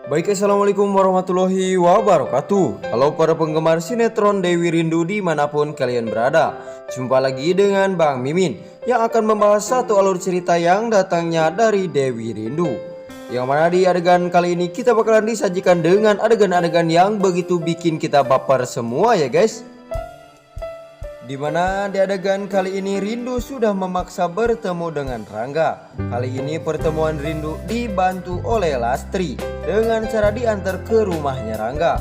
Baik, assalamualaikum warahmatullahi wabarakatuh. Halo para penggemar sinetron Dewi Rindu dimanapun kalian berada. Jumpa lagi dengan Bang Mimin yang akan membahas satu alur cerita yang datangnya dari Dewi Rindu. Yang mana di adegan kali ini kita bakalan disajikan dengan adegan-adegan yang begitu bikin kita baper semua ya guys. Dimana di adegan kali ini Rindu sudah memaksa bertemu dengan Rangga. Kali ini pertemuan Rindu dibantu oleh Lastri dengan cara diantar ke rumahnya Rangga.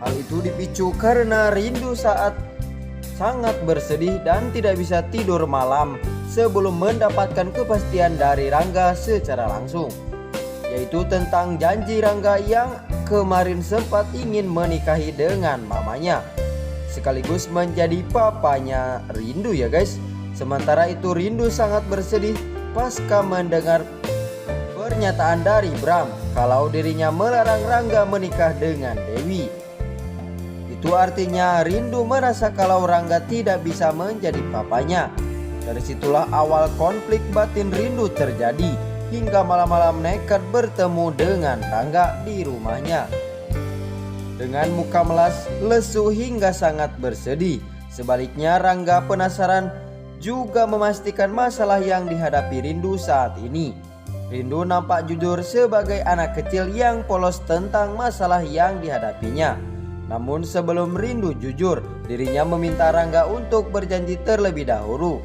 Hal itu dipicu karena Rindu saat sangat bersedih dan tidak bisa tidur malam sebelum mendapatkan kepastian dari Rangga secara langsung, yaitu tentang janji Rangga yang kemarin sempat ingin menikahi dengan mamanya sekaligus menjadi papanya Rindu ya guys. Sementara itu Rindu sangat bersedih pasca mendengar pernyataan dari Bram kalau dirinya melarang Rangga menikah dengan Dewi. Itu artinya Rindu merasa kalau Rangga tidak bisa menjadi papanya. Dari situlah awal konflik batin Rindu terjadi hingga malam-malam nekat bertemu dengan Rangga di rumahnya dengan muka melas, lesu hingga sangat bersedih. Sebaliknya Rangga penasaran juga memastikan masalah yang dihadapi Rindu saat ini. Rindu nampak jujur sebagai anak kecil yang polos tentang masalah yang dihadapinya. Namun sebelum Rindu jujur, dirinya meminta Rangga untuk berjanji terlebih dahulu.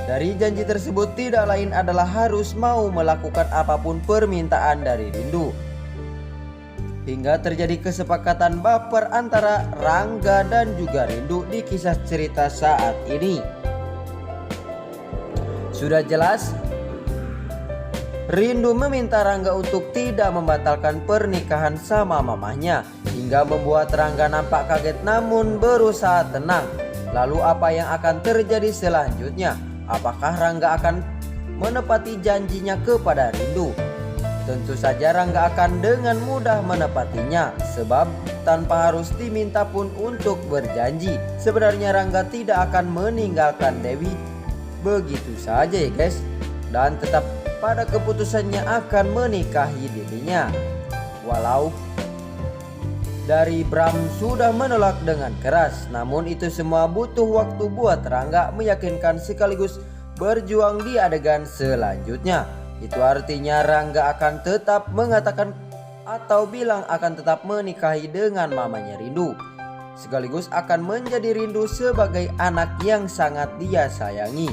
Dari janji tersebut tidak lain adalah harus mau melakukan apapun permintaan dari Rindu. Hingga terjadi kesepakatan baper antara Rangga dan juga Rindu di kisah cerita saat ini. Sudah jelas Rindu meminta Rangga untuk tidak membatalkan pernikahan sama mamanya, hingga membuat Rangga nampak kaget namun berusaha tenang. Lalu apa yang akan terjadi selanjutnya? Apakah Rangga akan menepati janjinya kepada Rindu? Tentu saja Rangga akan dengan mudah menepatinya, sebab tanpa harus diminta pun untuk berjanji. Sebenarnya Rangga tidak akan meninggalkan Dewi begitu saja ya guys, dan tetap pada keputusannya akan menikahi dirinya. Walau dari Bram sudah menolak dengan keras, namun itu semua butuh waktu buat Rangga meyakinkan sekaligus berjuang di adegan selanjutnya. Itu artinya Rangga akan tetap mengatakan atau bilang akan tetap menikahi dengan mamanya Rindu, sekaligus akan menjadi Rindu sebagai anak yang sangat dia sayangi.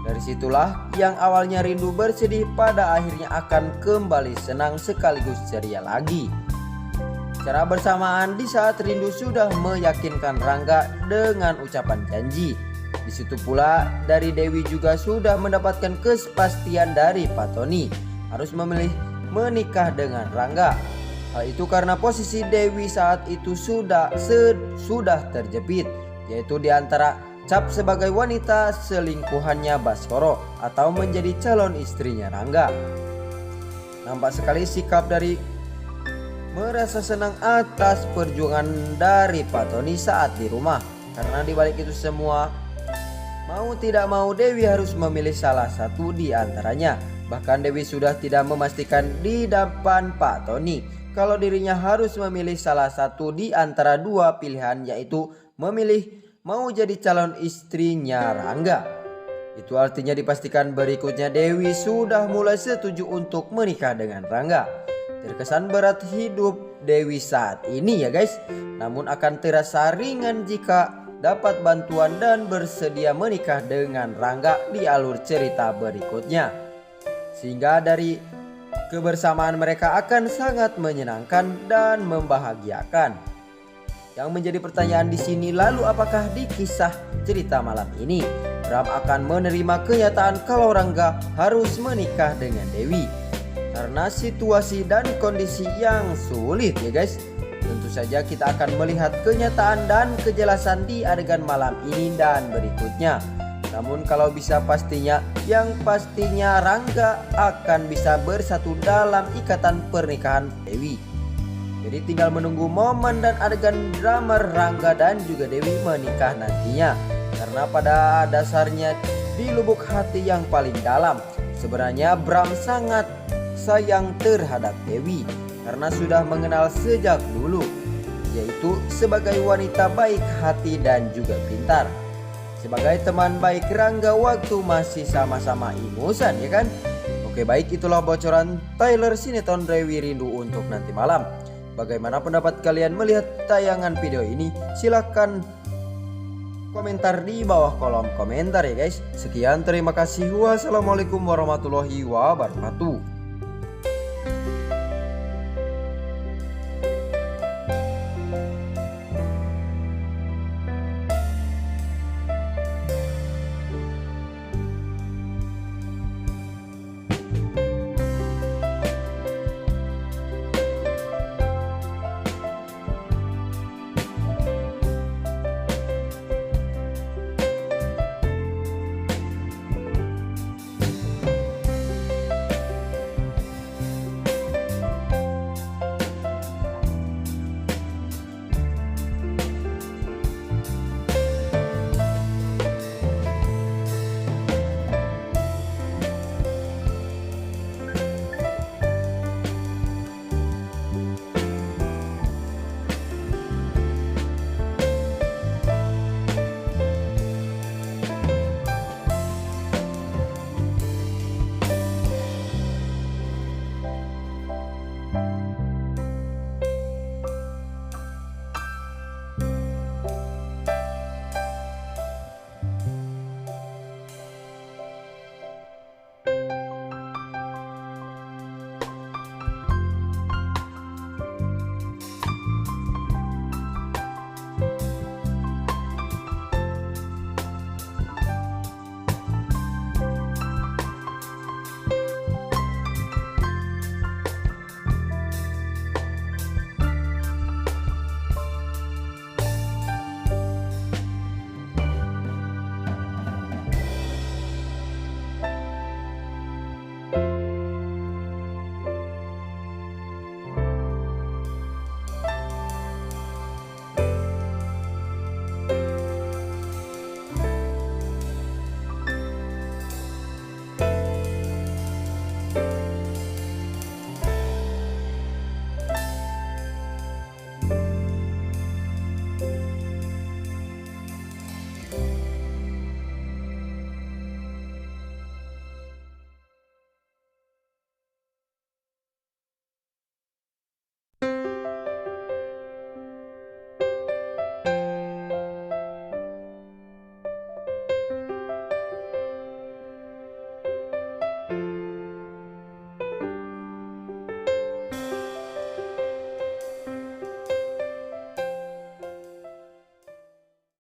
Dari situlah yang awalnya Rindu bersedih pada akhirnya akan kembali senang sekaligus ceria lagi. Secara bersamaan di saat Rindu sudah meyakinkan Rangga dengan ucapan janji, di situ pula dari Dewi juga sudah mendapatkan kepastian dari Pak Tony harus memilih menikah dengan Rangga. Hal itu karena posisi Dewi saat itu sudah terjepit, yaitu di antara cap sebagai wanita selingkuhannya Baskoro atau menjadi calon istrinya Rangga. Nampak sekali sikap dari merasa senang atas perjuangan dari Pak Tony saat di rumah, karena dibalik itu semua mau tidak mau Dewi harus memilih salah satu di antaranya. Bahkan Dewi sudah tidak memastikan di depan Pak Tony kalau dirinya harus memilih salah satu di antara dua pilihan, yaitu memilih mau jadi calon istrinya Rangga. Itu artinya dipastikan berikutnya Dewi sudah mulai setuju untuk menikah dengan Rangga. Terkesan berat hidup Dewi saat ini ya guys, namun akan terasa ringan jika dapat bantuan dan bersedia menikah dengan Rangga di alur cerita berikutnya. Sehingga dari kebersamaan mereka akan sangat menyenangkan dan membahagiakan. Yang menjadi pertanyaan di sini, lalu apakah di kisah cerita malam ini Bram akan menerima kenyataan kalau Rangga harus menikah dengan Dewi karena situasi dan kondisi yang sulit ya guys? Tentu saja kita akan melihat kenyataan dan kejelasan di adegan malam ini dan berikutnya. Namun kalau bisa pastinya, yang pastinya Rangga akan bisa bersatu dalam ikatan pernikahan Dewi. Jadi tinggal menunggu momen dan adegan drama Rangga dan juga Dewi menikah nantinya. Karena pada dasarnya di lubuk hati yang paling dalam, sebenarnya Bram sangat sayang terhadap Dewi. karena sudah mengenal sejak dulu, yaitu sebagai wanita baik hati dan juga pintar. Sebagai teman baik Rangga waktu masih sama-sama ingusan, ya kan? Oke, baik, itulah bocoran trailer sinetron Dewi Rindu untuk nanti malam. Bagaimana pendapat kalian melihat tayangan video ini? Silahkan komentar di bawah kolom komentar ya guys. Sekian, terima kasih. Wassalamualaikum warahmatullahi wabarakatuh.